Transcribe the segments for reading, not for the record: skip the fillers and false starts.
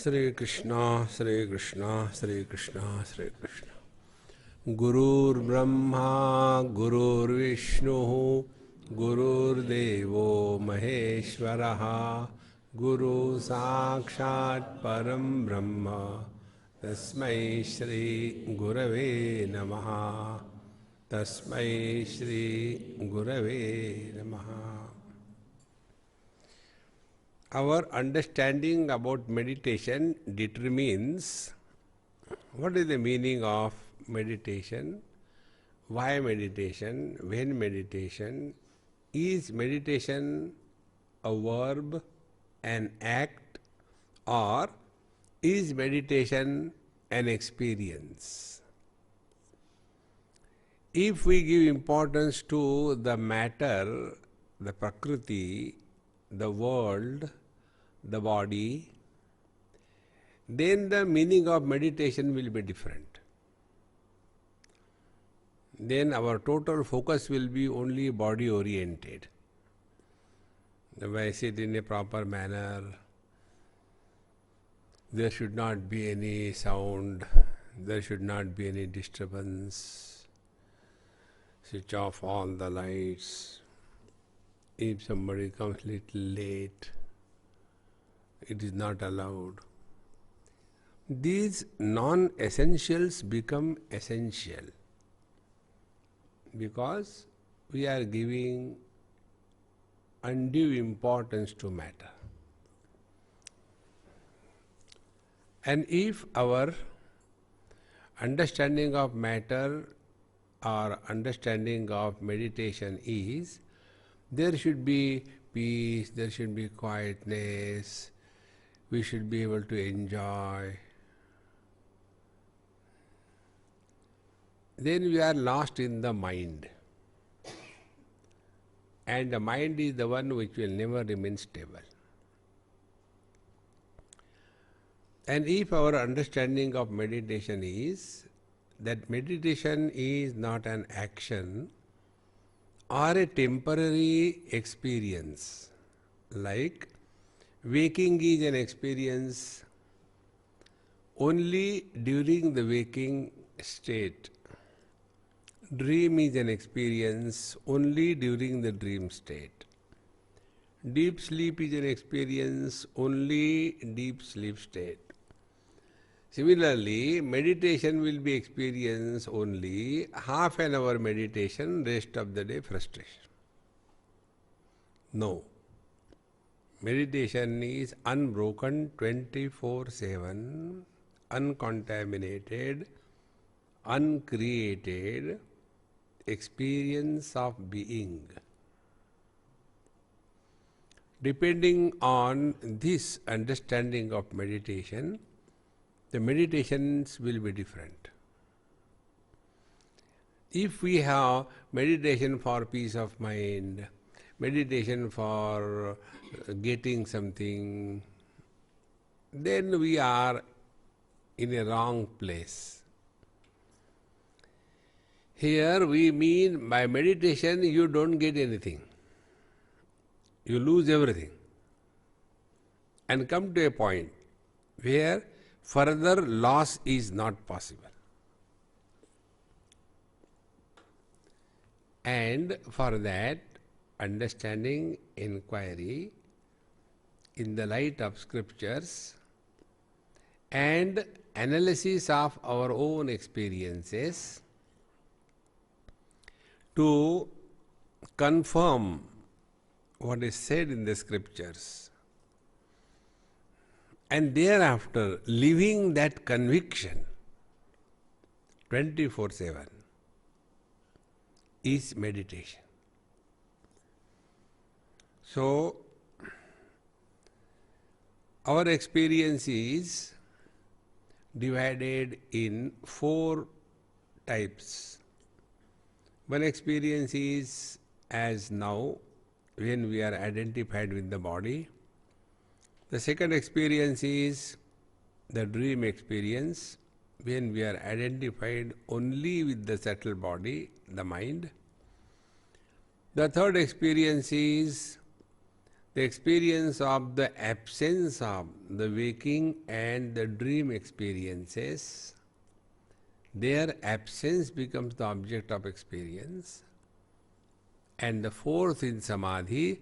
Sri Krishna, Sri Krishna, Sri Krishna, Sri Krishna. Gurur Brahma, Gurur Vishnu, Gurur Devo Maheshwaraha, Guru Sakshat Param Brahma, Tasmai Shri Gurave Namaha, Tasmai Shri Gurave Namaha. Our understanding about meditation determines what is the meaning of meditation, why meditation, when meditation, is meditation a verb, an act, or is meditation an experience? If we give importance to the matter, the prakriti, the world, the body, then the meaning of meditation will be different. Then our total focus will be only body oriented. If I sit in a proper manner, there should not be any sound, there should not be any disturbance. Switch off all the lights. If somebody comes little late, it is not allowed. These non-essentials become essential because we are giving undue importance to matter. And if our understanding of matter or understanding of meditation is, there should be peace, there should be quietness, we should be able to enjoy, then we are lost in the mind. And the mind is the one which will never remain stable. And if our understanding of meditation is that meditation is not an action or a temporary experience, like waking is an experience only during the waking state, dream is an experience only during the dream state, deep sleep is an experience only deep sleep state. Similarly, meditation will be experience only half an hour meditation, rest of the day frustration. No. Meditation is unbroken 24/7, uncontaminated, uncreated experience of being. Depending on this understanding of meditation, the meditations will be different. If we have meditation for peace of mind, meditation for getting something, then we are in a wrong place. Here we mean by meditation you don't get anything. You lose everything and come to a point where further loss is not possible. And for that, understanding, inquiry in the light of scriptures and analysis of our own experiences to confirm what is said in the scriptures, and thereafter living that conviction 24/7 is meditation. So, our experience is divided in 4 types. One experience is as now, when we are identified with the body. The second experience is the dream experience, when we are identified only with the subtle body, the mind. The third experience is the experience of the absence of the waking and the dream experiences, their absence becomes the object of experience. And the fourth in Samadhi,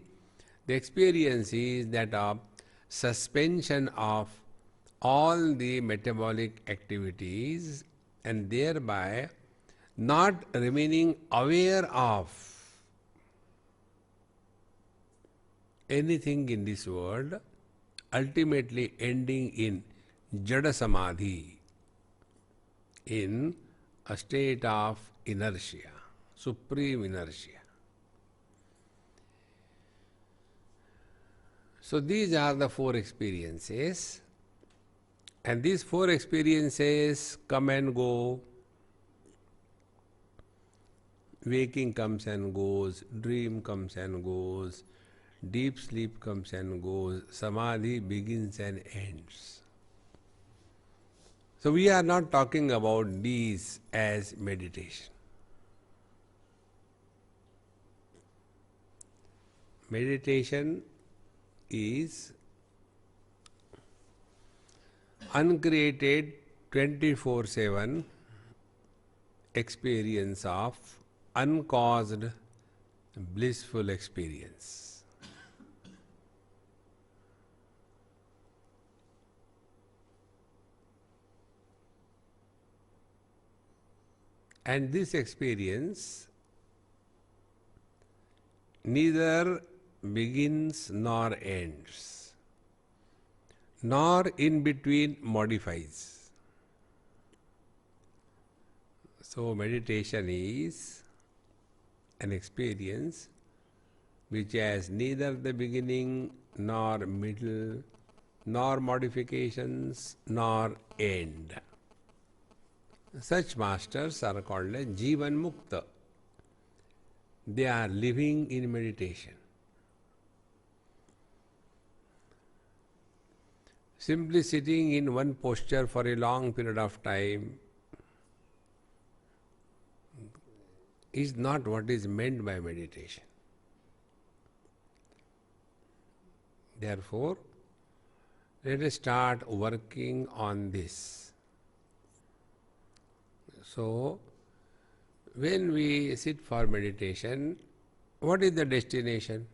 the experience is that of suspension of all the metabolic activities and thereby not remaining aware of anything in this world, ultimately ending in Jada Samadhi, in a state of inertia, supreme inertia. So these are the four experiences, and these four experiences come and go. Waking comes and goes, dream comes and goes, deep sleep comes and goes, samadhi begins and ends. So we are not talking about these as meditation. Meditation is uncreated 24/7 experience of uncaused blissful experience. And this experience neither begins nor ends, nor in between modifies. So meditation is an experience which has neither the beginning nor middle, nor modifications, nor end. Such masters are called as Jivan Mukta. They are living in meditation. Simply sitting in one posture for a long period of time is not what is meant by meditation. Therefore, let us start working on this. So, when we sit for meditation, what is the destination?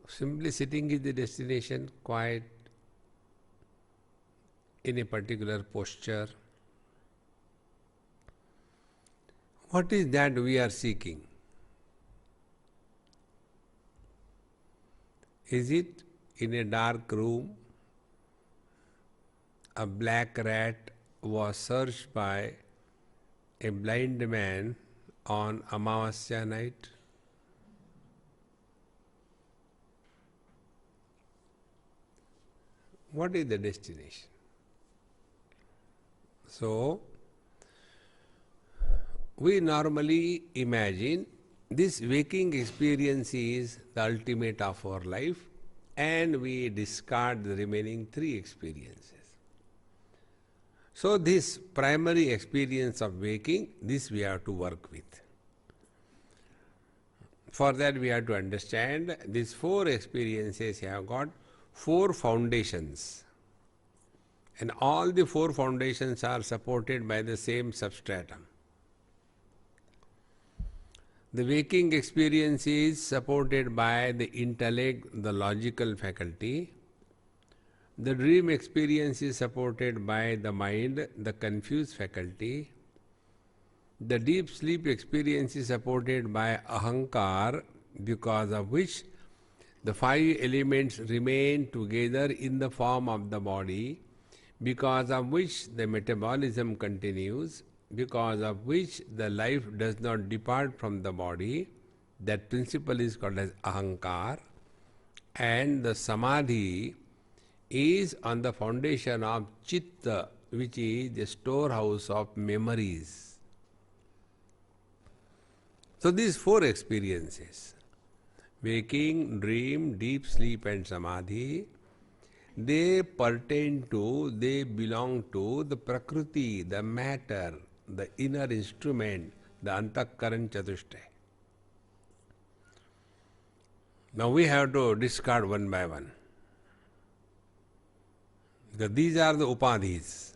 Simply sitting is the destination, quiet in a particular posture. What is that we are seeking? Is it in a dark room? A black rat was searched by a blind man on Amavasya night. What is the destination? So, we normally imagine this waking experience is the ultimate of our life, and we discard the remaining three experiences. So this primary experience of waking, this we have to work with. For that we have to understand these four experiences have got four foundations, and all the four foundations are supported by the same substratum. The waking experience is supported by the intellect, the logical faculty. The dream experience is supported by the mind, the confused faculty. The deep sleep experience is supported by ahankar, because of which the five elements remain together in the form of the body, because of which the metabolism continues, because of which the life does not depart from the body. That principle is called as ahankar. And the samadhi is on the foundation of chitta, which is the storehouse of memories. So these four experiences, waking, dream, deep sleep and samadhi, they pertain to, they belong to the prakriti, the matter, the inner instrument, the Antakaran Chatushtay. Now we have to discard one by one. Because these are the upadhis.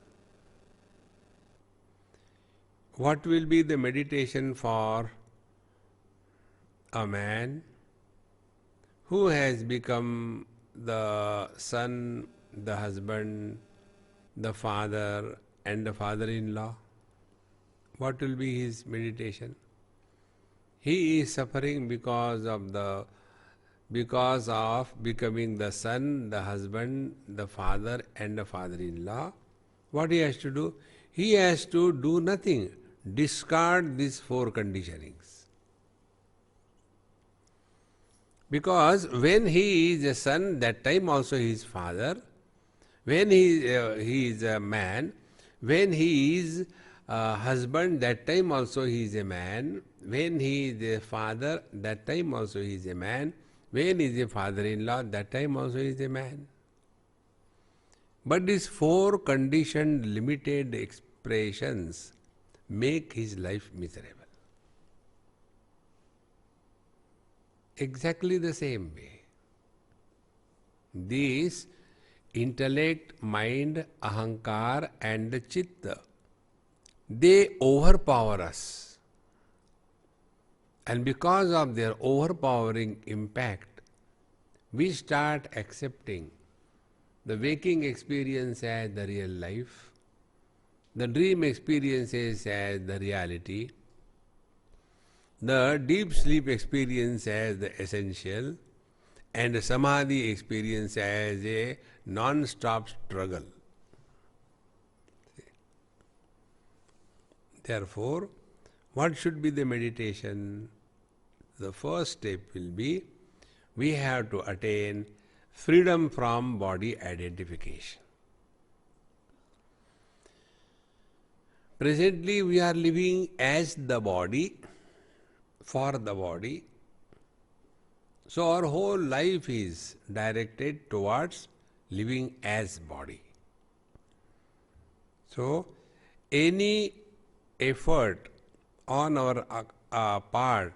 What will be the meditation for a man who has become the son, the husband, the father, and the father-in-law? What will be his meditation? He is suffering because of becoming the son, the husband, the father, and the father-in-law. What he has to do? He has to do nothing. Discard these four conditionings. Because when he is a son, that time also he is father. When he is a man, when he is a husband, that time also he is a man. When he is a father, that time also he is a man. When he is a father-in-law, that time also he is a man. But these four conditioned, limited expressions make his life miserable. Exactly the same way. These intellect, mind, ahankar and the chitta, they overpower us. And because of their overpowering impact, we start accepting the waking experience as the real life, the dream experiences as the reality, the deep sleep experience as the essential, and the samadhi experience as a non-stop struggle. Therefore, what should be the meditation? The first step will be, we have to attain freedom from body identification. Presently we are living as the body, for the body. So our whole life is directed towards living as body. So any effort on our part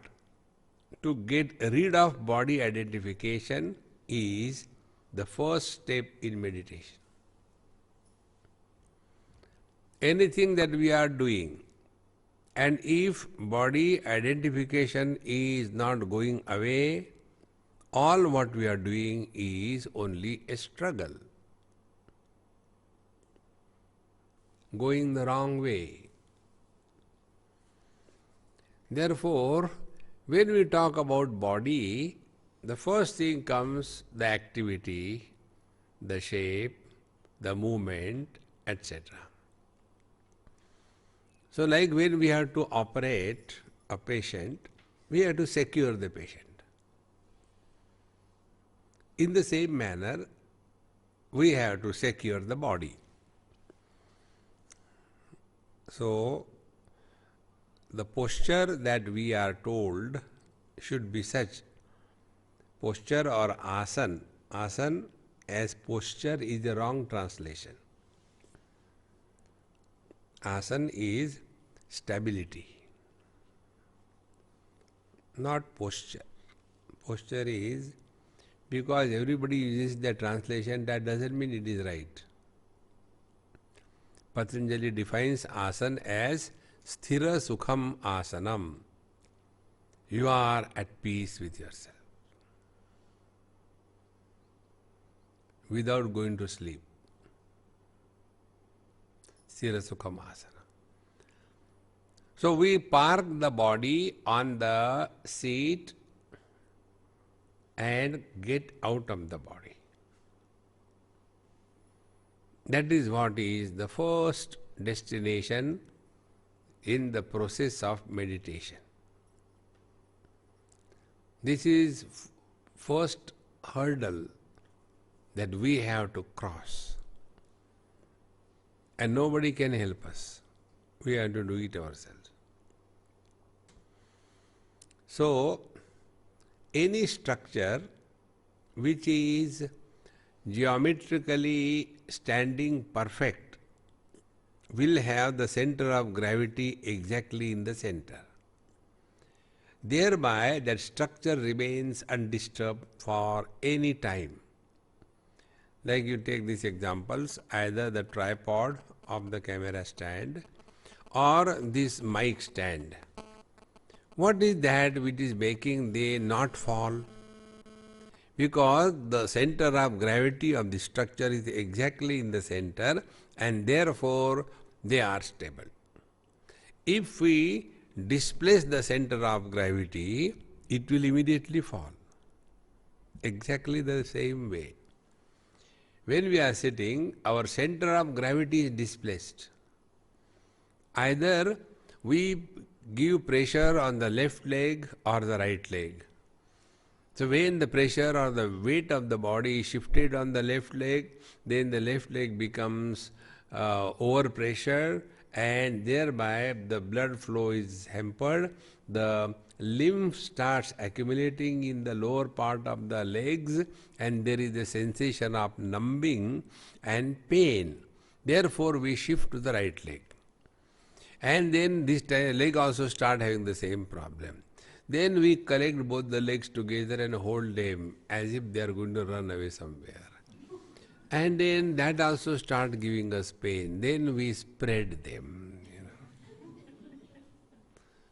to get rid of body identification is the first step in meditation. Anything that we are doing, and if body identification is not going away, all what we are doing is only a struggle, going the wrong way. Therefore, when we talk about body, the first thing comes the activity, the shape, the movement, etc. So like when we have to operate a patient, we have to secure the patient. In the same manner, we have to secure the body. So the posture that we are told should be such. Posture or asan. Asan as posture is the wrong translation. Asan is stability, not posture. Posture is, because everybody uses the translation, that doesn't mean it is right. Patanjali defines asan as sthira sukham asanam. You are at peace with yourself without going to sleep. Sthira sukham asana. So we park the body on the seat and get out of the body. That is what is the first destination in the process of meditation. This is first hurdle that we have to cross. And nobody can help us. We have to do it ourselves. So, any structure which is geometrically standing perfect will have the center of gravity exactly in the center. Thereby that structure remains undisturbed for any time. Like you take these examples, either the tripod of the camera stand or this mic stand. What is that which is making they not fall? Because the center of gravity of the structure is exactly in the center, and therefore they are stable. If we displace the center of gravity, it will immediately fall. Exactly the same way. When we are sitting, our center of gravity is displaced. Either we give pressure on the left leg or the right leg. So when the pressure or the weight of the body is shifted on the left leg, then the left leg becomes overpressure, and thereby the blood flow is hampered. The lymph starts accumulating in the lower part of the legs, and there is a sensation of numbing and pain. Therefore we shift to the right leg. And then this leg also start having the same problem. Then we collect both the legs together and hold them as if they are going to run away somewhere. And then that also start giving us pain. Then we spread them.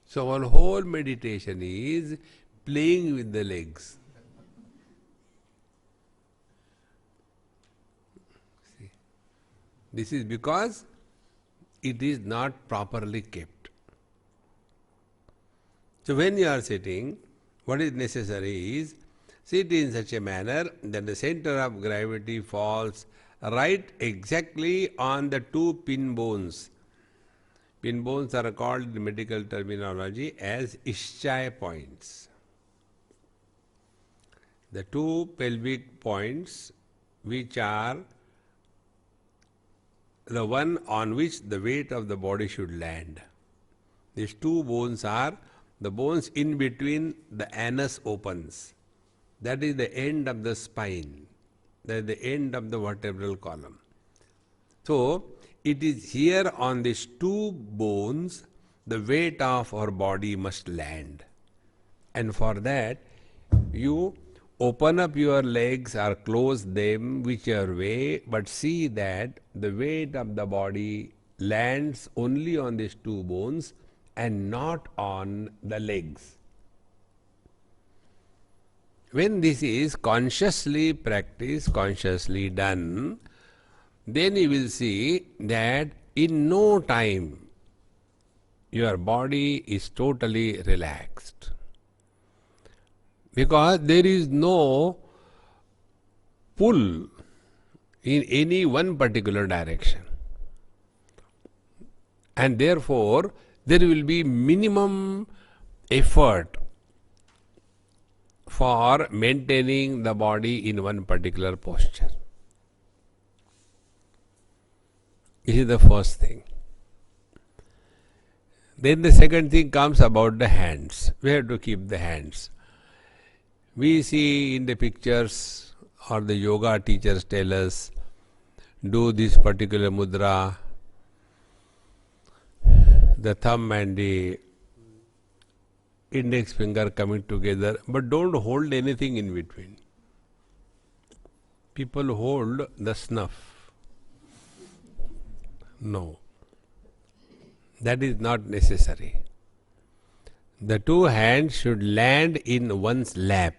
So our whole meditation is playing with the legs. See? This is because it is not properly kept. So when you are sitting, what is necessary is sit in such a manner that the center of gravity falls right exactly on the two pin bones. Pin bones are called in medical terminology as ischai points. The two pelvic points which are the one on which the weight of the body should land. These two bones are the bones in between the anus opens. That is the end of the spine. That is the end of the vertebral column. So, it is here on these two bones the weight of our body must land. And for that, you open up your legs or close them whichever way, but see that the weight of the body lands only on these two bones and not on the legs. When this is consciously practiced, consciously done, then you will see that in no time your body is totally relaxed. Because there is no pull in any one particular direction. And therefore, there will be minimum effort for maintaining the body in one particular posture. This is the first thing. Then the second thing comes about the hands. We have to keep the hands. We see in the pictures or the yoga teachers tell us, do this particular mudra, the thumb and the index finger coming together, but don't hold anything in between. People hold the snuff. No. That is not necessary. The two hands should land in one's lap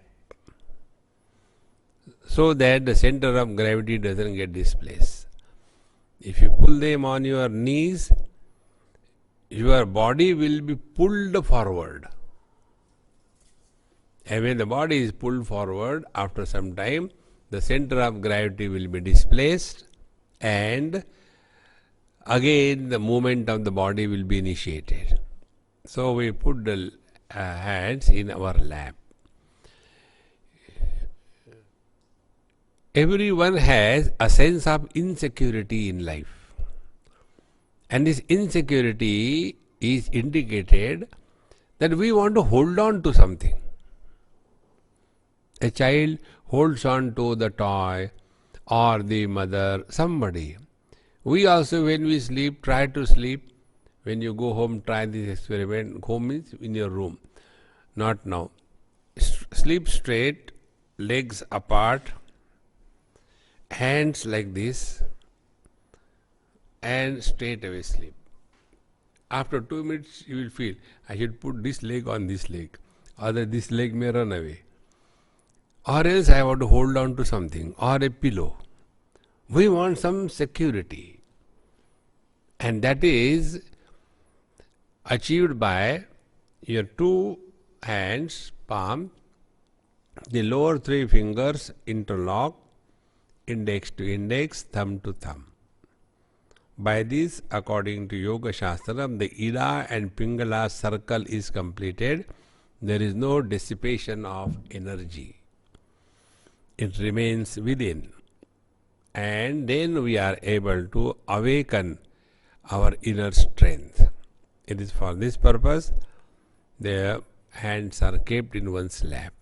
so that the center of gravity doesn't get displaced. If you pull them on your knees, your body will be pulled forward. And when the body is pulled forward, after some time, the center of gravity will be displaced, and again the movement of the body will be initiated. So we put the hands in our lap. Everyone has a sense of insecurity in life. And this insecurity is indicated that we want to hold on to something. A child holds on to the toy or the mother, somebody. We also, when we sleep, try to sleep. When you go home, try this experiment. Home means in your room. Not now. Sleep straight, legs apart, hands like this, and straight away sleep. After 2 minutes, you will feel, I should put this leg on this leg, or this leg may run away. Or else I want to hold on to something, or a pillow. We want some security. And that is achieved by your 2 hands, palm, the lower 3 fingers interlock, index to index, thumb to thumb. By this, according to Yoga Shastra, the Ida and Pingala circle is completed. There is no dissipation of energy. It remains within. And then we are able to awaken our inner strength. It is for this purpose the hands are kept in one's lap.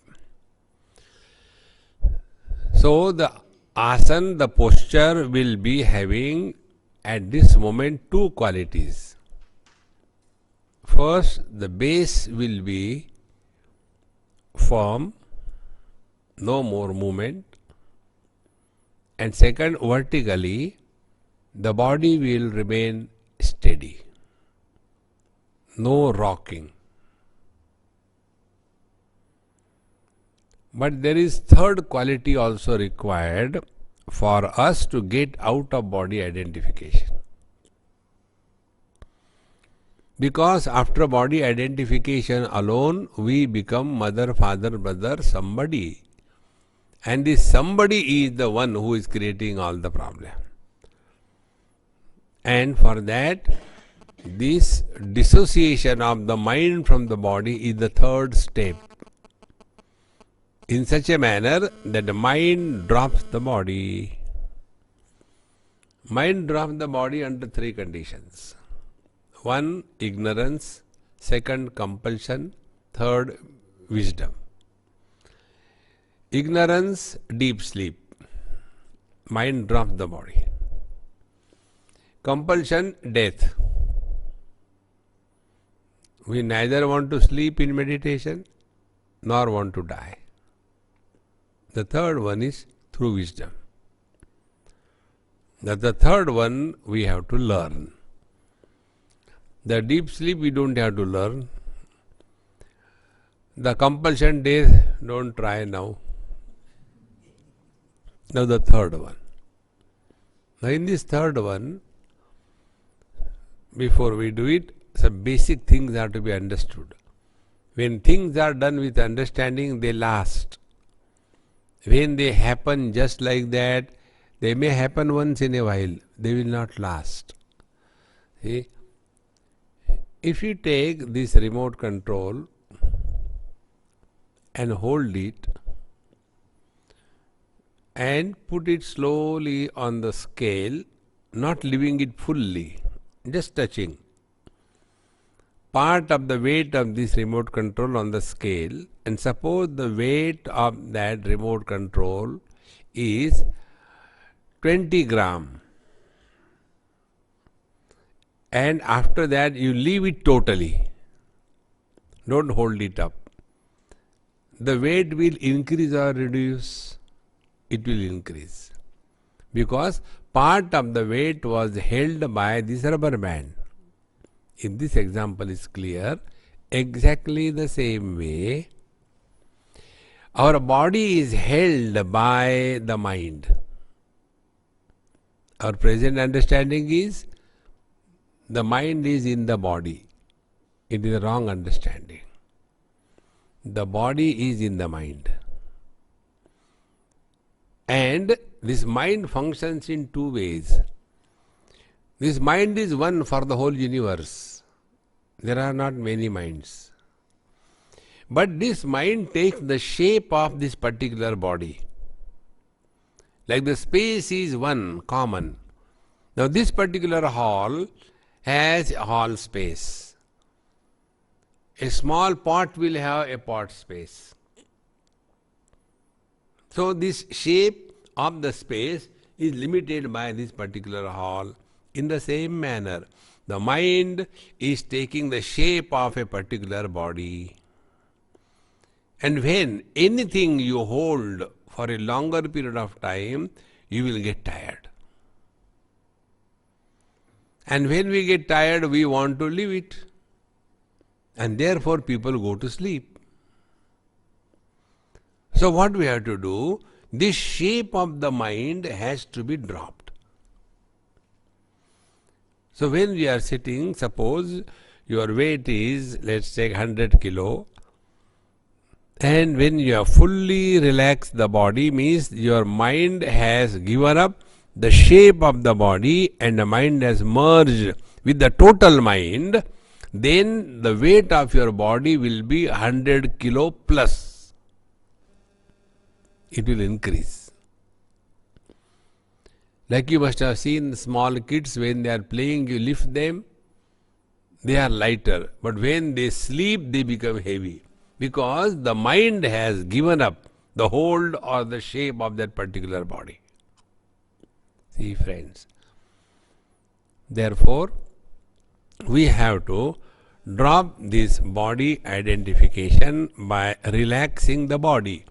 So the asana, the posture will be having at this moment 2 qualities. First, the base will be firm, no more movement. And second, vertically, the body will remain steady, no rocking. But there is third quality also required for us to get out of body identification. Because after body identification alone, we become mother, father, brother, somebody. And this somebody is the one who is creating all the problem. And for that, this dissociation of the mind from the body is the third step. In such a manner that the mind drops the body. Mind drops the body under 3 conditions. 1, ignorance. 2, compulsion. 3, wisdom. Ignorance, deep sleep. Mind drops the body. Compulsion, death. We neither want to sleep in meditation nor want to die. The third one is through wisdom. The third one we have to learn. The deep sleep we don't have to learn. The compulsion death, don't try now. Now the third one. Now in this third one, before we do it, some basic things have to be understood. When things are done with understanding, they last. When they happen just like that, they may happen once in a while, they will not last. See? If you take this remote control and hold it and put it slowly on the scale, not leaving it fully, just touching. Part of the weight of this remote control on the scale, and suppose the weight of that remote control is 20 gram. And after that you leave it totally. Don't hold it up. The weight will increase or reduce? It will increase. Because part of the weight was held by this rubber band. If this example is clear, exactly the same way, our body is held by the mind. Our present understanding is the mind is in the body. It is a wrong understanding. The body is in the mind. And this mind functions in 2 ways. This mind is one for the whole universe. There are not many minds. But this mind takes the shape of this particular body. Like the space is one, common. Now this particular hall has a hall space. A small pot will have a pot space. So this shape of the space is limited by this particular hall. In the same manner, the mind is taking the shape of a particular body. And when anything you hold for a longer period of time, you will get tired. And when we get tired, we want to leave it. And therefore people go to sleep. So what we have to do, this shape of the mind has to be dropped. So when we are sitting, suppose your weight is, let's take 100 kilo, and when you have fully relaxed the body, means your mind has given up the shape of the body and the mind has merged with the total mind, then the weight of your body will be 100 kilo plus. It will increase. Like you must have seen small kids, when they are playing, you lift them, they are lighter. But when they sleep, they become heavy. Because the mind has given up the hold or the shape of that particular body. See, friends. Therefore, we have to drop this body identification by relaxing the body.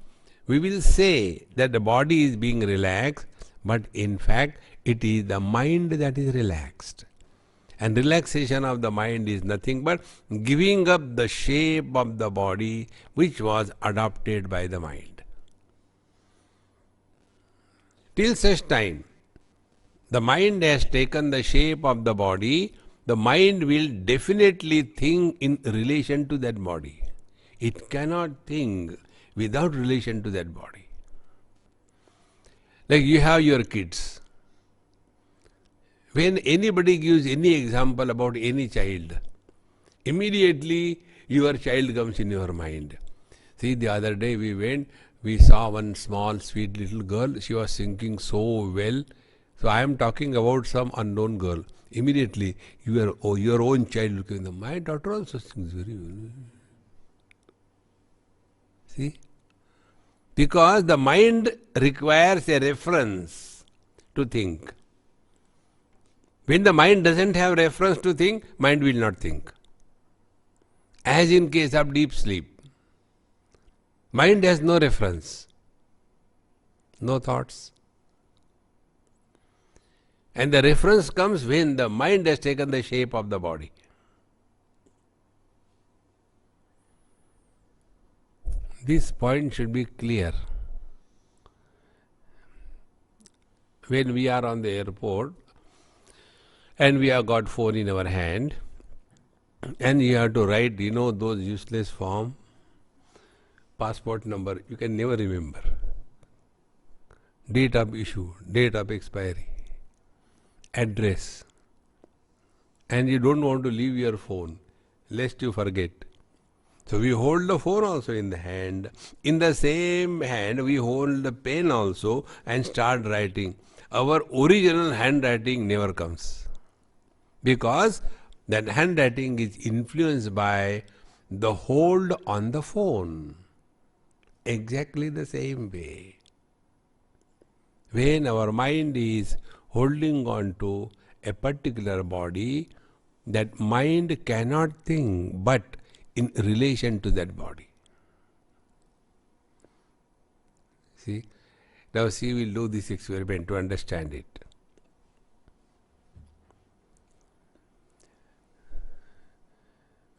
We will say that the body is being relaxed, but in fact, it is the mind that is relaxed. And relaxation of the mind is nothing but giving up the shape of the body which was adopted by the mind. Till such time, the mind has taken the shape of the body, the mind will definitely think in relation to that body. It cannot think without relation to that body. Like you have your kids. When anybody gives any example about any child, immediately your child comes in your mind. See, the other day we saw one small sweet little girl. She was singing so well. So I am talking about some unknown girl. Immediately your own child will come in. My daughter also sings very well. See? Because the mind requires a reference to think. When the mind doesn't have reference to think, mind will not think. As in case of deep sleep. Mind has no reference, no thoughts. And the reference comes when the mind has taken the shape of the body. This point should be clear. When we are on the airport and we have got phone in our hand and you have to write, those useless form, passport number, you can never remember. Date of issue, date of expiry, address. And you don't want to leave your phone, lest you forget. So we hold the phone also in the hand. In the same hand, we hold the pen also and start writing. Our original handwriting never comes. Because that handwriting is influenced by the hold on the phone. Exactly the same way. When our mind is holding on to a particular body, that mind cannot think but in relation to that body. See? Now we'll do this experiment to understand it.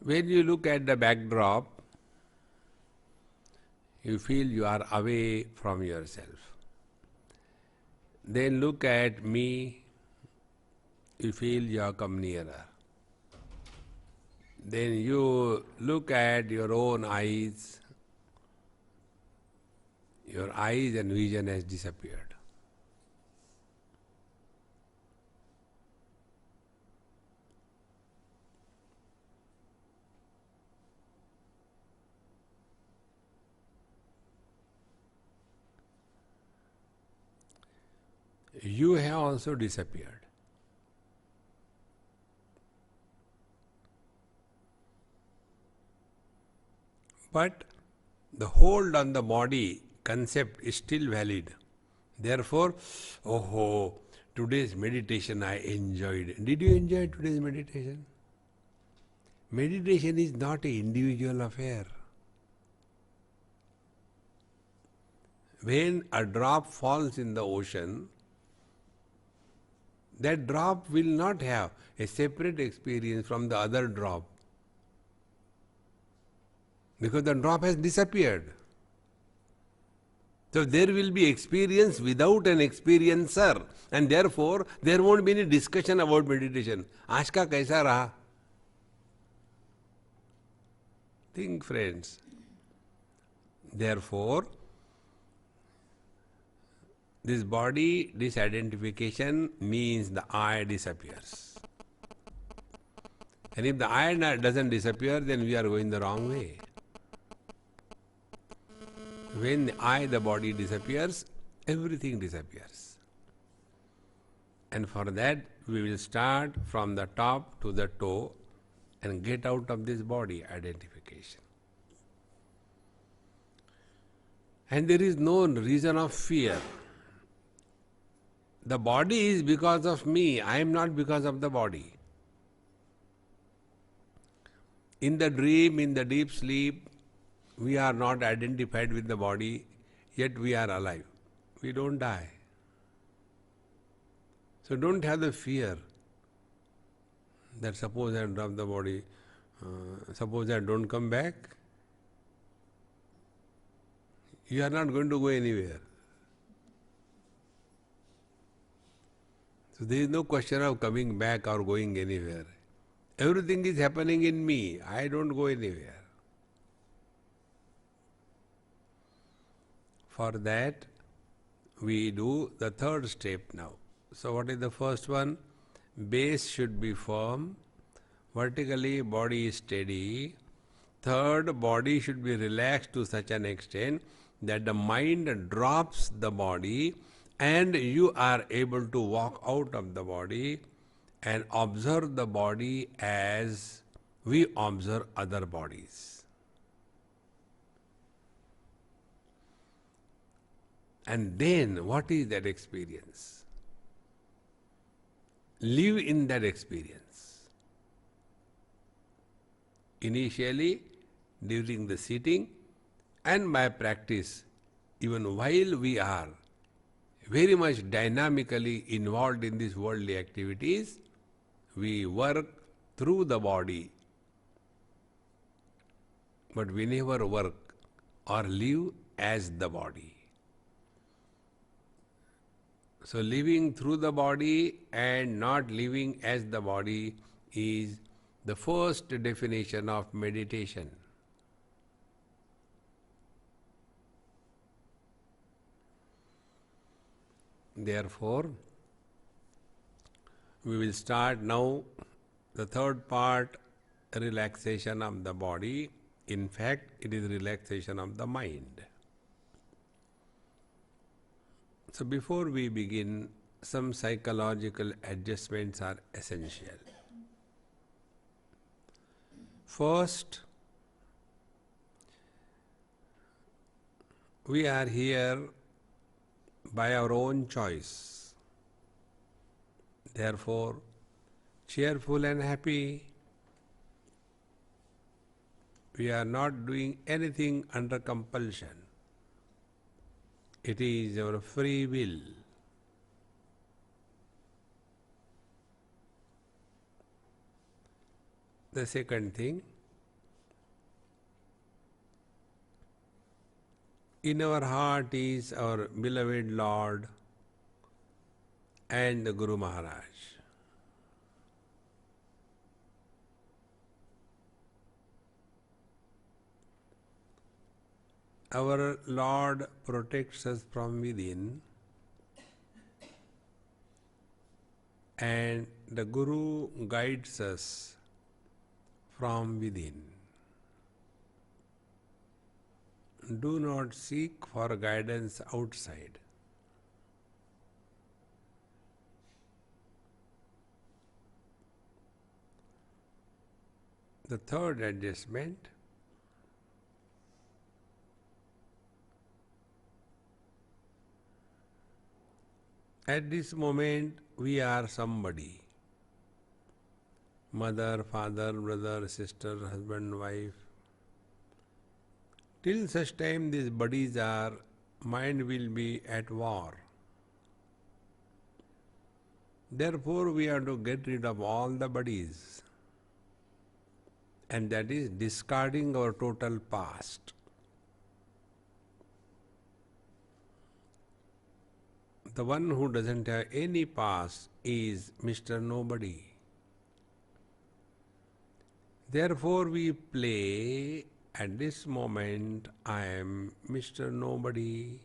When you look at the backdrop, you feel you are away from yourself. Then look at me, you feel you have come nearer. Then you look at your own eyes, your eyes and vision has disappeared. You have also disappeared. But the hold on the body concept is still valid. Therefore, today's meditation I enjoyed. Did you enjoy today's meditation? Meditation is not an individual affair. when a drop falls in the ocean, that drop will not have a separate experience from the other drop, because the drop has disappeared. So there will be experience without an experiencer, and therefore there won't be any discussion about meditation. आज का कैसा रहा? Think, friends. Therefore, this body disidentification means the I disappears. And if the I doesn't disappear, then we are going the wrong way. When the body disappears, everything disappears. And for that, we will start from the top to the toe and get out of this body identification. And there is no reason of fear. The body is because of me, I am not because of the body. In the dream, in the deep sleep, we are not identified with the body, yet we are alive. We don't die. So don't have the fear that suppose I drop the body, suppose I don't come back. You are not going to go anywhere. So there is no question of coming back or going anywhere. Everything is happening in me. I don't go anywhere. For that, we do the third step now. So what is the first one? Base should be firm. Vertically, body is steady. Third, body should be relaxed to such an extent that the mind drops the body and you are able to walk out of the body and observe the body as we observe other bodies. And then, what is that experience? Live in that experience. Initially, during the sitting, and by practice, even while we are very much dynamically involved in these worldly activities, we work through the body. But we never work or live as the body. So living through the body and not living as the body is the first definition of meditation. Therefore, we will start now the third part, relaxation of the body. In fact, it is relaxation of the mind. So before we begin, some psychological adjustments are essential. First, we are here by our own choice. Therefore, cheerful and happy. We are not doing anything under compulsion. It is our free will. The second thing, in our heart is our beloved Lord and the Guru Maharaj. Our Lord protects us from within, and the Guru guides us from within. Do not seek for guidance outside. The third adjustment, at this moment we are somebody. Mother, father, brother, sister, husband, wife. Till such time these bodies are mind will be at war. Therefore, we have to get rid of all the bodies, and that is discarding our total past. The one who doesn't have any past is Mr. Nobody. Therefore, we play at this moment, I am Mr. Nobody.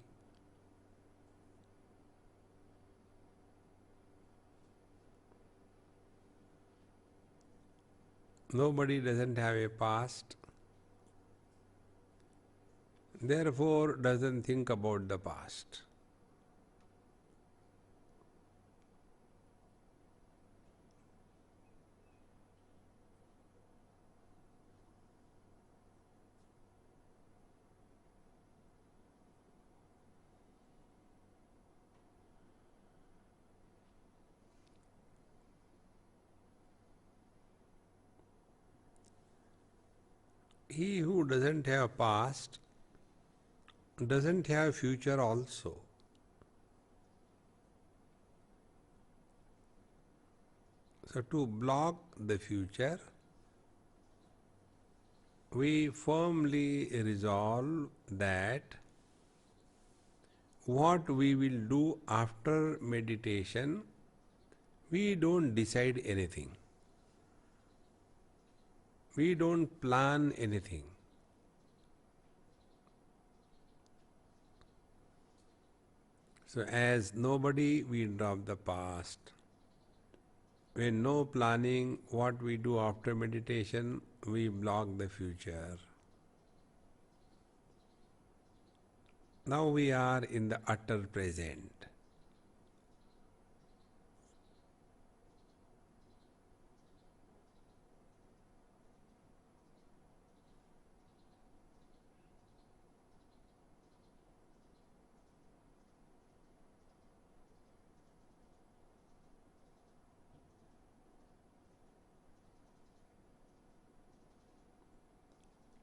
Nobody doesn't have a past, therefore doesn't think about the past. He who doesn't have past doesn't have future also. So to block the future, we firmly resolve that what we will do after meditation, we don't decide anything. We don't plan anything. So as nobody, we drop the past. When no planning what we do after meditation, we block the future. Now we are in the utter present.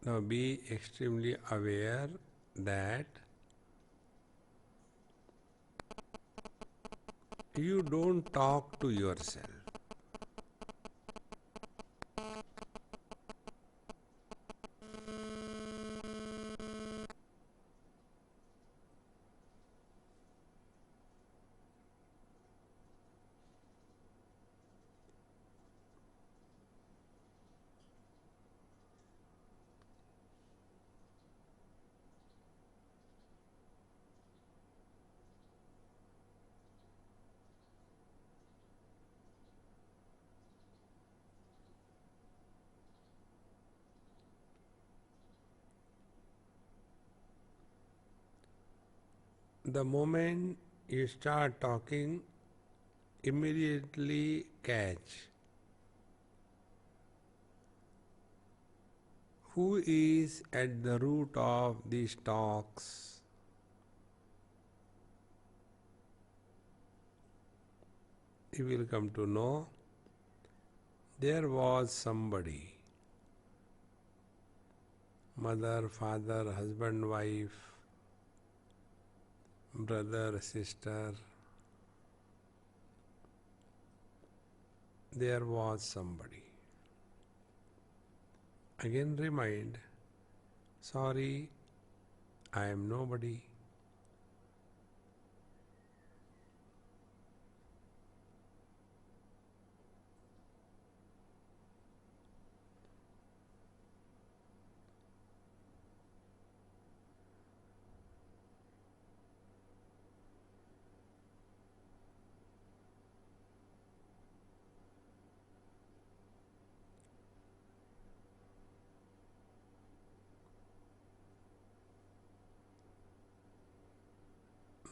Now be extremely aware that you don't talk to yourself. The moment you start talking, immediately catch who is at the root of these talks. You will come to know there was somebody, mother, father, husband, wife, brother, sister. There was somebody. Again remind, sorry, I am nobody.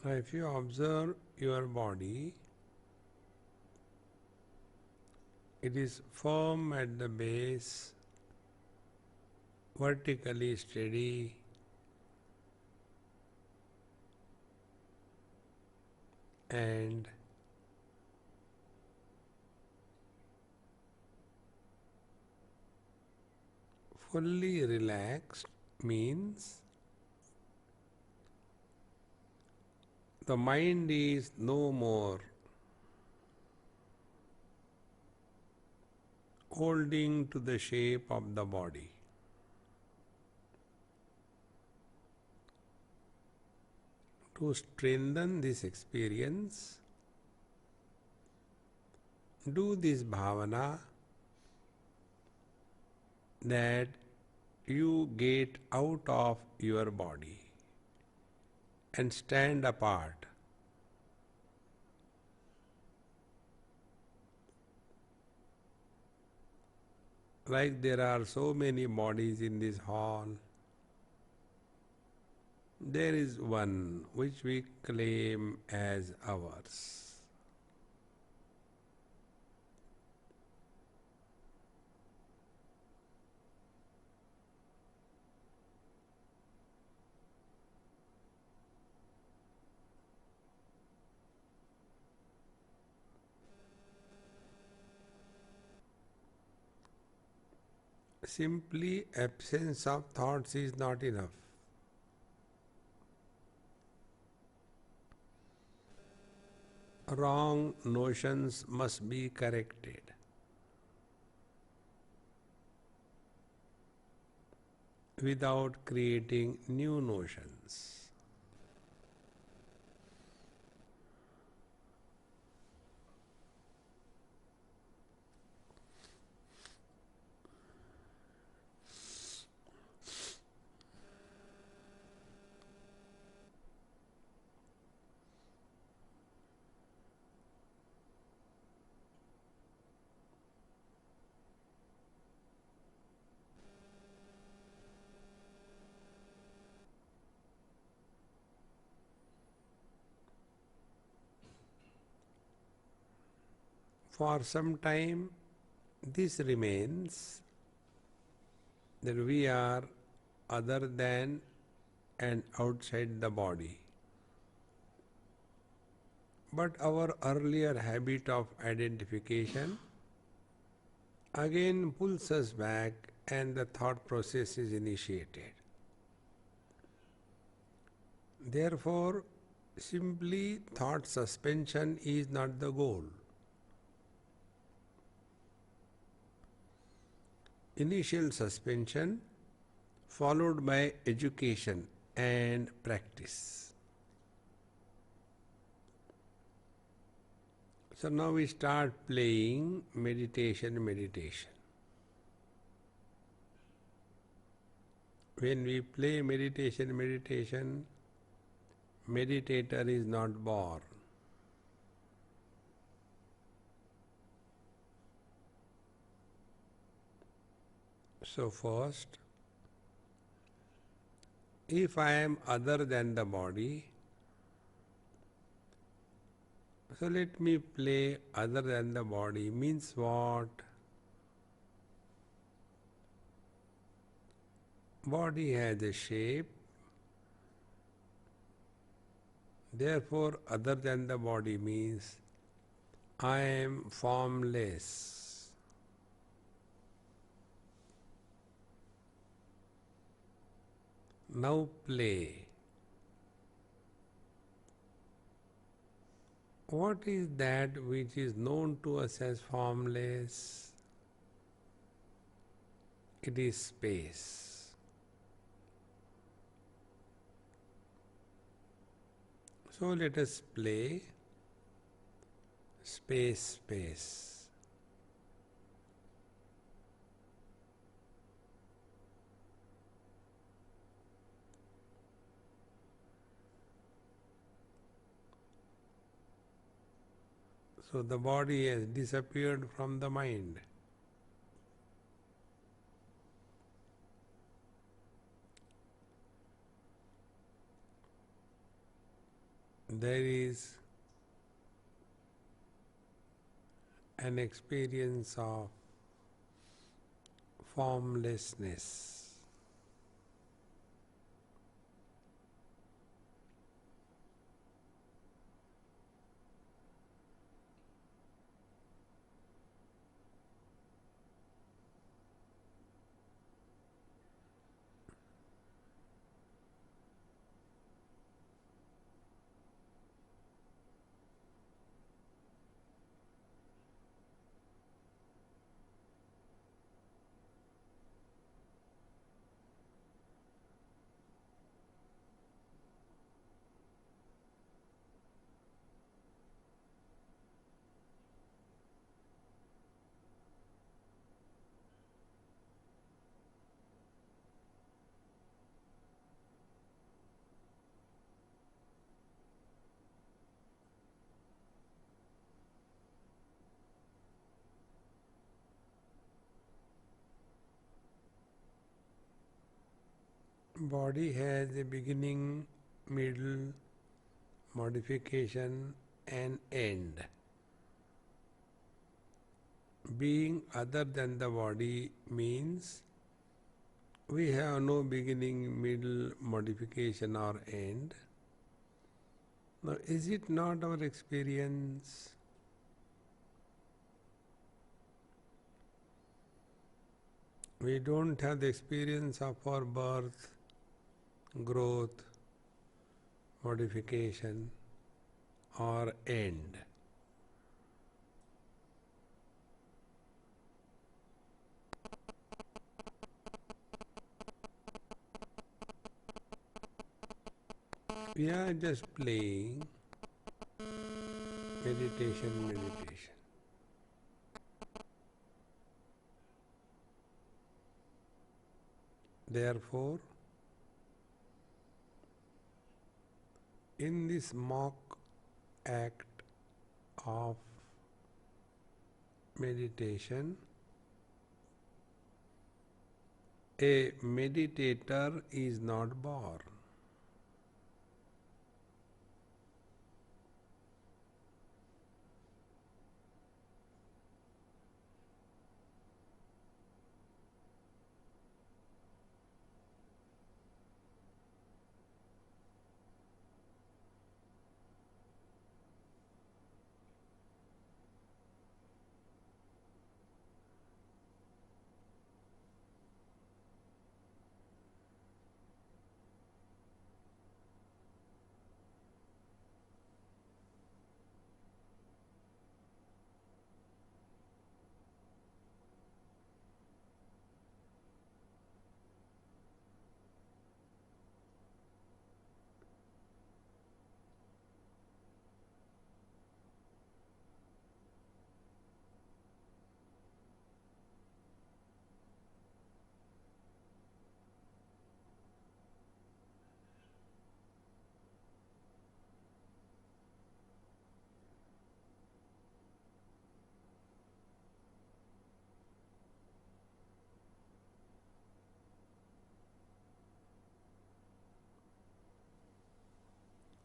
Now if you observe your body, it is firm at the base, vertically steady, and fully relaxed means the mind is no more holding to the shape of the body. To strengthen this experience, do this bhavana that you get out of your body and stand apart. Like there are so many bodies in this hall, there is one which we claim as ours. Simply absence of thoughts is not enough. Wrong notions must be corrected. Without creating new notions. For some time, this remains that we are other than and outside the body. But our earlier habit of identification again pulls us back and the thought process is initiated. Therefore, simply thought suspension is not the goal. Initial suspension followed by education and practice. So now we start playing meditation. When we play meditation, meditator is not born. So first, if I am other than the body, so let me play other than the body means what? Body has a shape, therefore other than the body means I am formless. Now play. What is that which is known to us as formless? It is space. So let us play space. So the body has disappeared from the mind. There is an experience of formlessness. Body has a beginning, middle, modification, and end. Being other than the body means we have no beginning, middle, modification, or end. Now, is it not our experience? We don't have the experience of our birth, growth, modification, or end. We are just playing meditation. Therefore, in this mock act of meditation, a meditator is not born.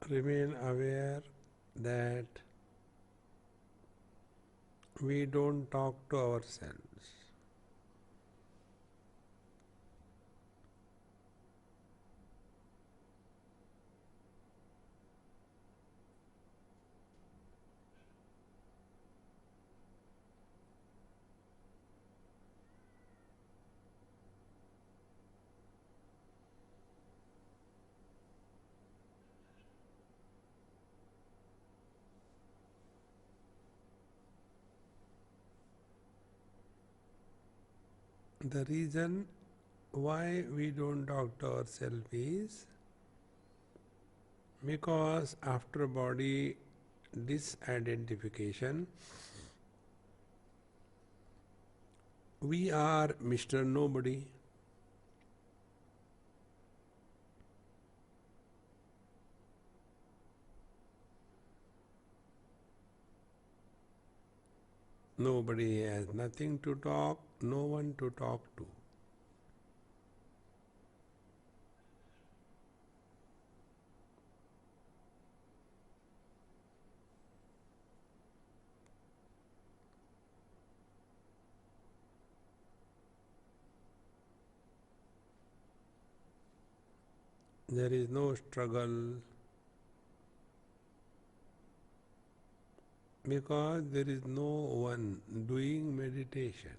Remain aware that we don't talk to ourselves. The reason why we don't talk to ourselves is because after body disidentification, we are Mr. Nobody. Nobody has nothing to talk, no one to talk to. There is no struggle because there is no one doing meditation.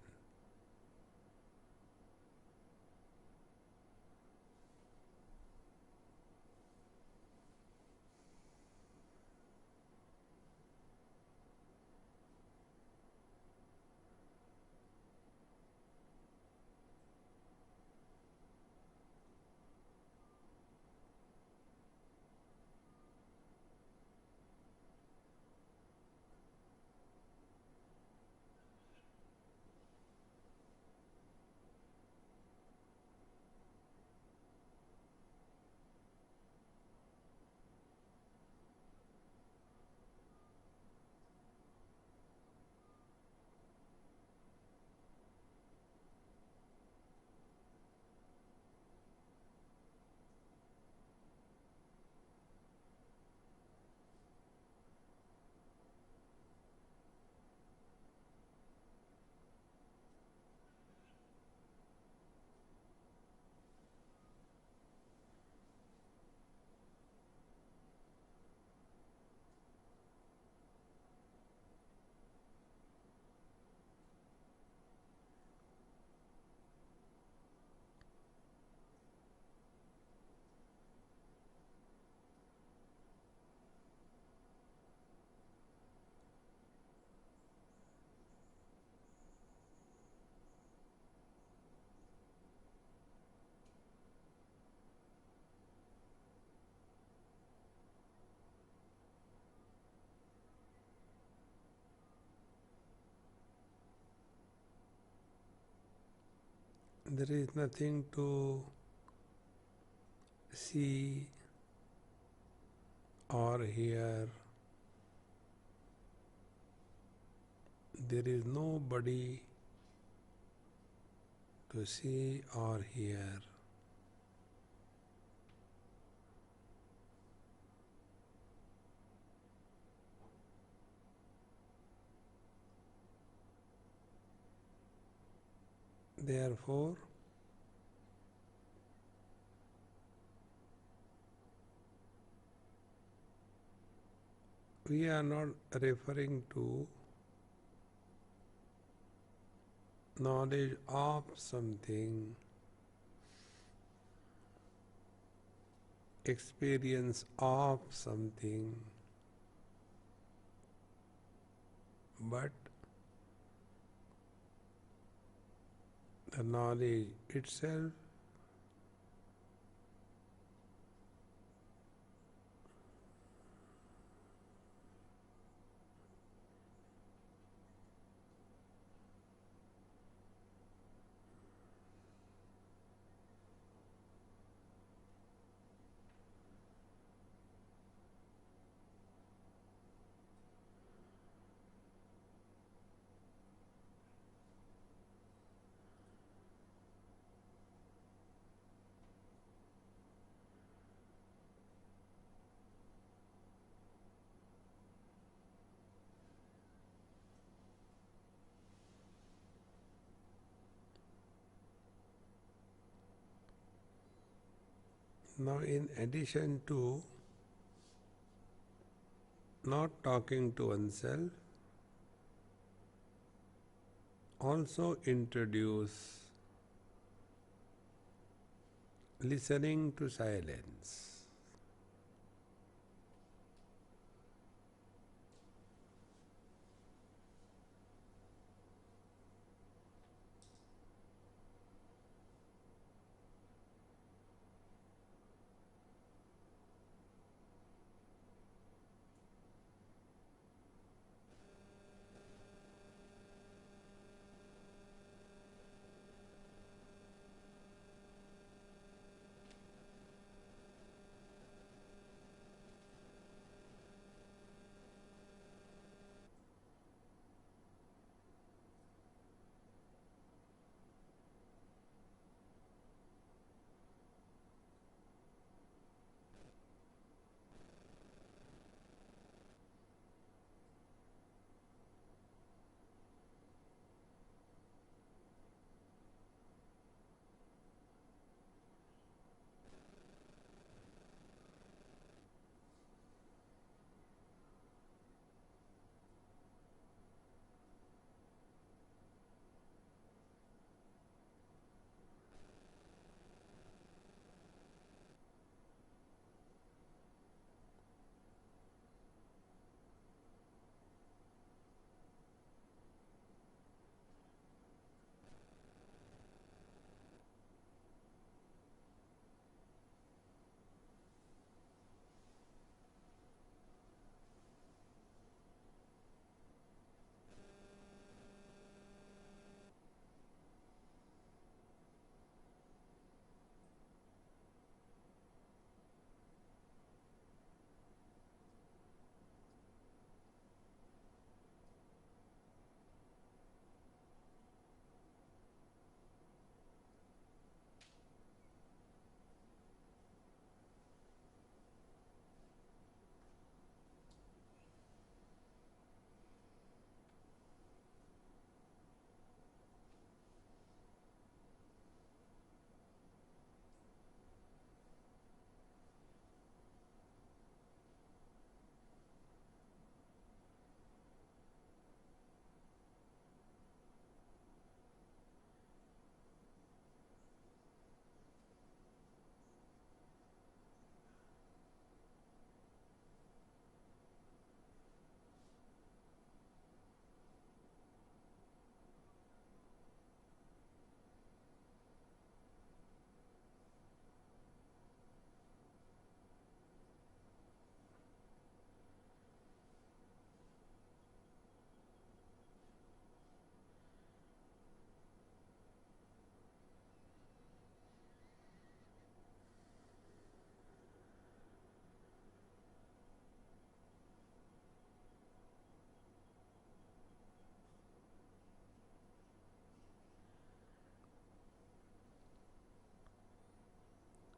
there is nothing to see or hear. There is nobody to see or hear. Therefore, we are not referring to knowledge of something, experience of something, but the knowledge itself. Now, in addition to not talking to oneself, also introduce listening to silence.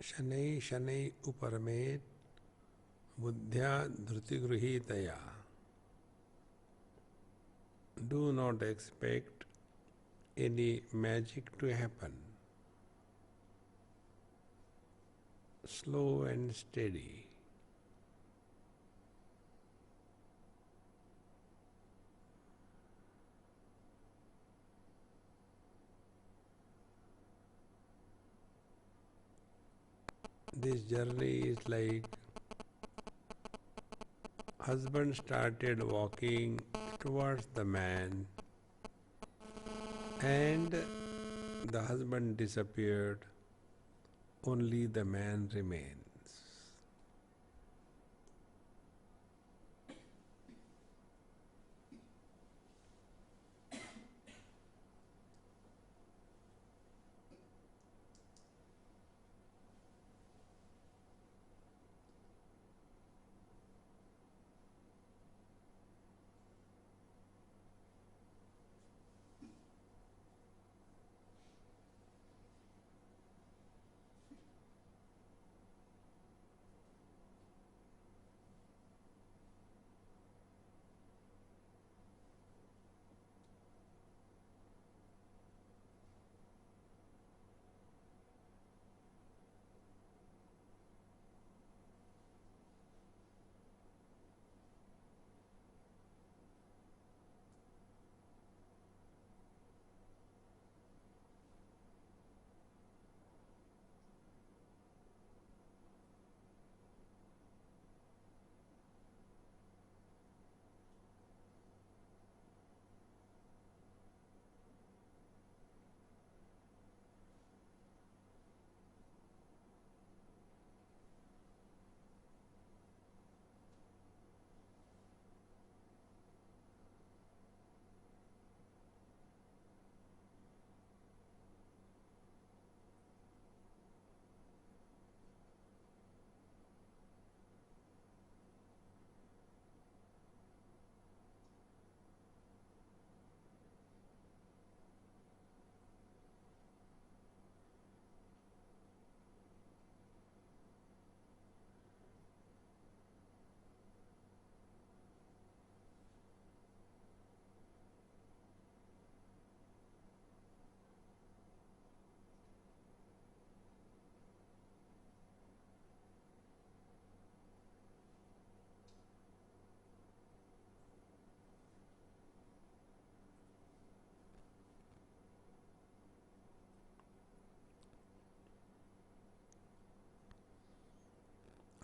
शनै शनै उपरमेत् बुद्ध्या धृतिगृहीतया. Do not expect any magic to happen. Slow and steady. This journey is like husband started walking towards the man and the husband disappeared, only the man remains.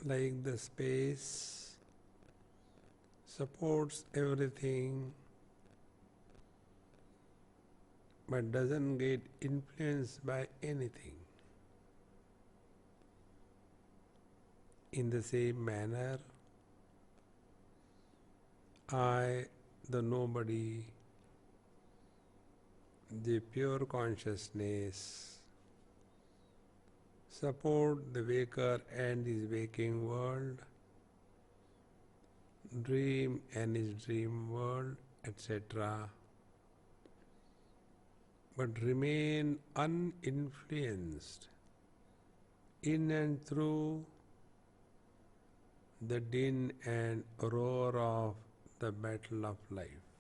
Like the space supports everything but doesn't get influenced by anything. In the same manner, I, the nobody, the pure consciousness, support the waker and his waking world, dream and his dream world, etc., but remain uninfluenced in and through the din and roar of the battle of life.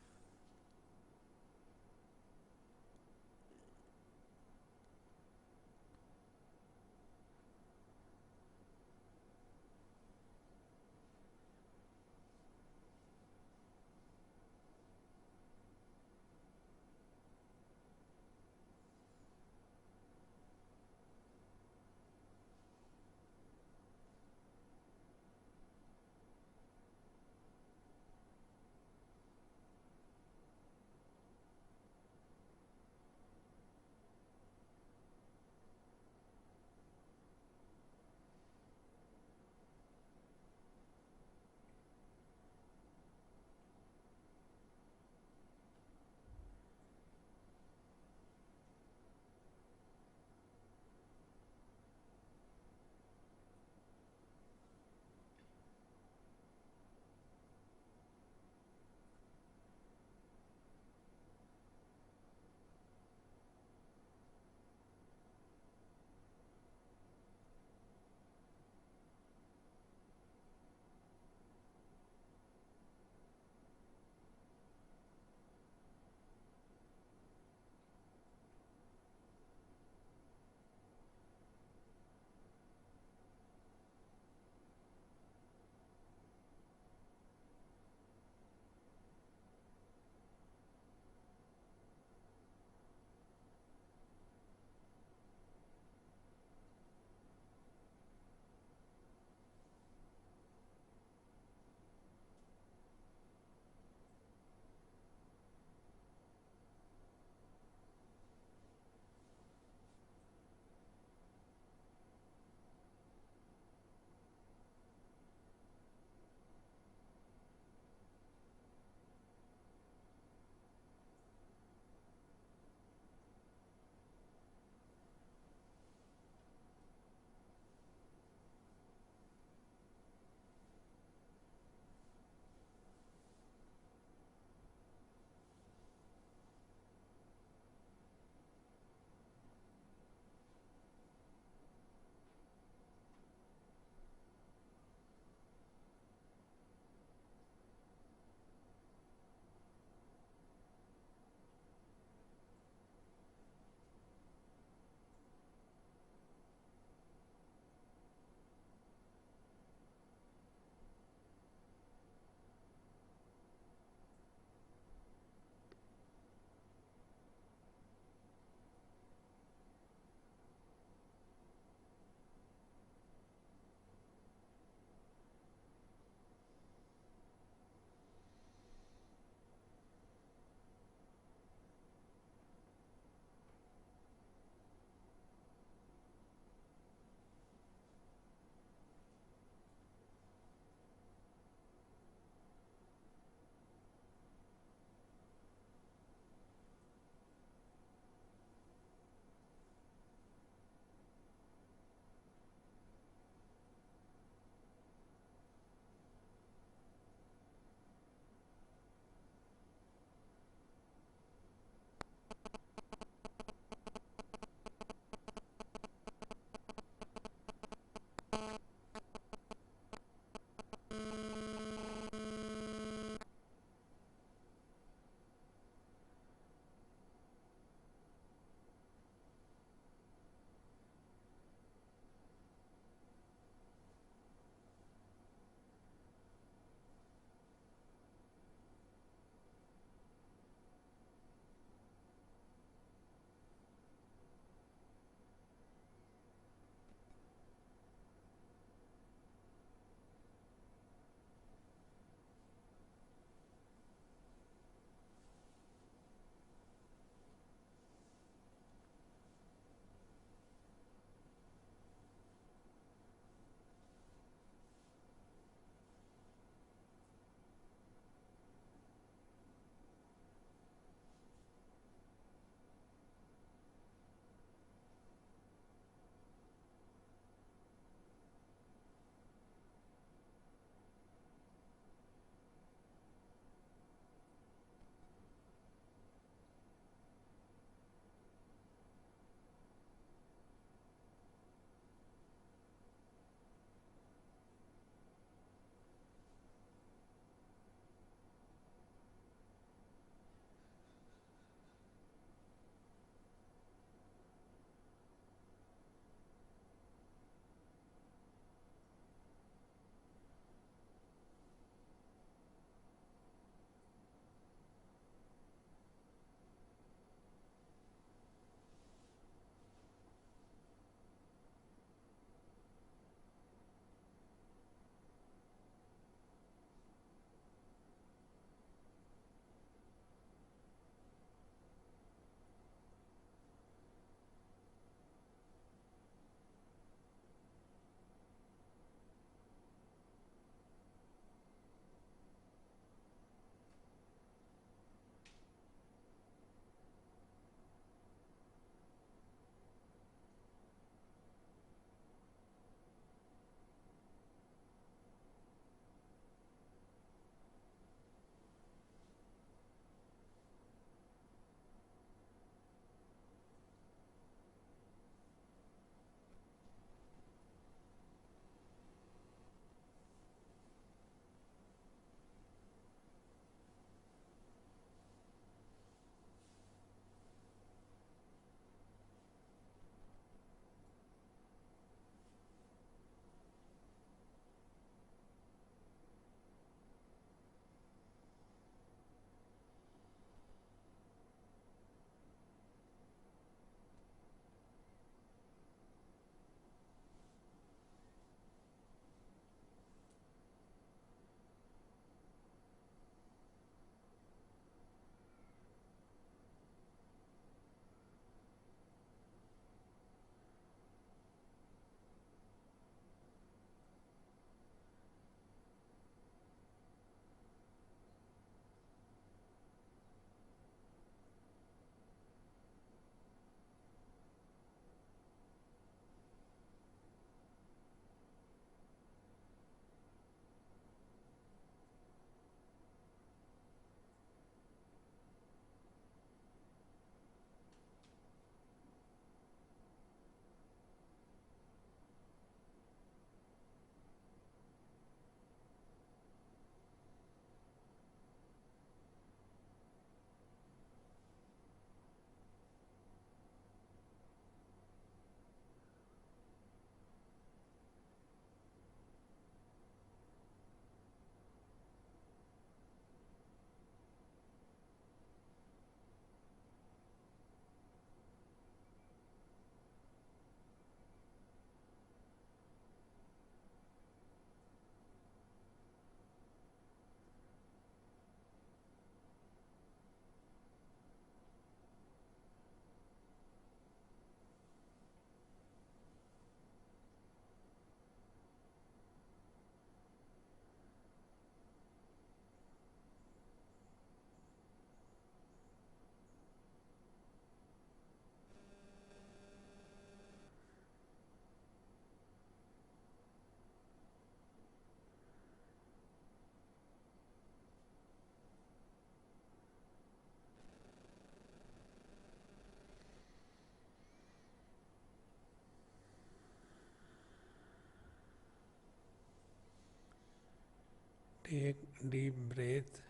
Take deep breath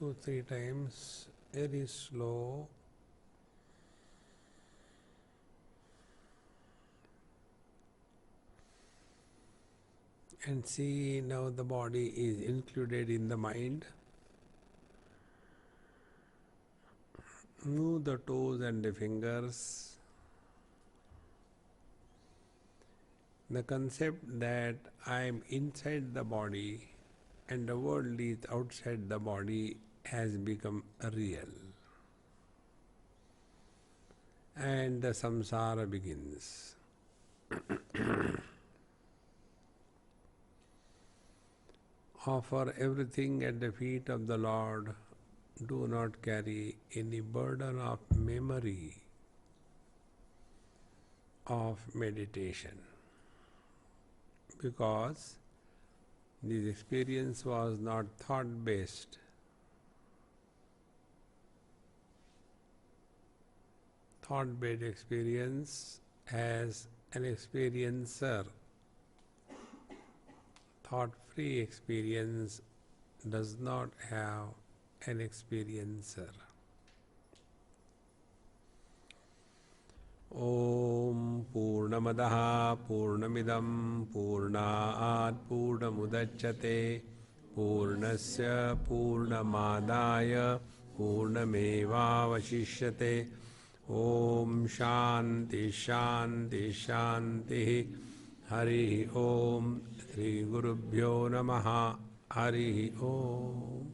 2-3 times, very slow. And see now the body is included in the mind. Move the toes and the fingers. The concept that I am inside the body and the world is outside the body has become real. And the samsara begins. Offer everything at the feet of the Lord. Do not carry any burden of memory of meditation, because this experience was not thought-based. Thought-based experience as an experiencer. Thought-free experience does not have an experiencer. Om Purnamadaha Purnamidam Purnaat Purnamudachyate Purnasya Purnamadaya Purnamevavashishyate. Om Shanti Shanti Shanti. Hari Om. Shri Gurubhyo Namaha. Hari Om.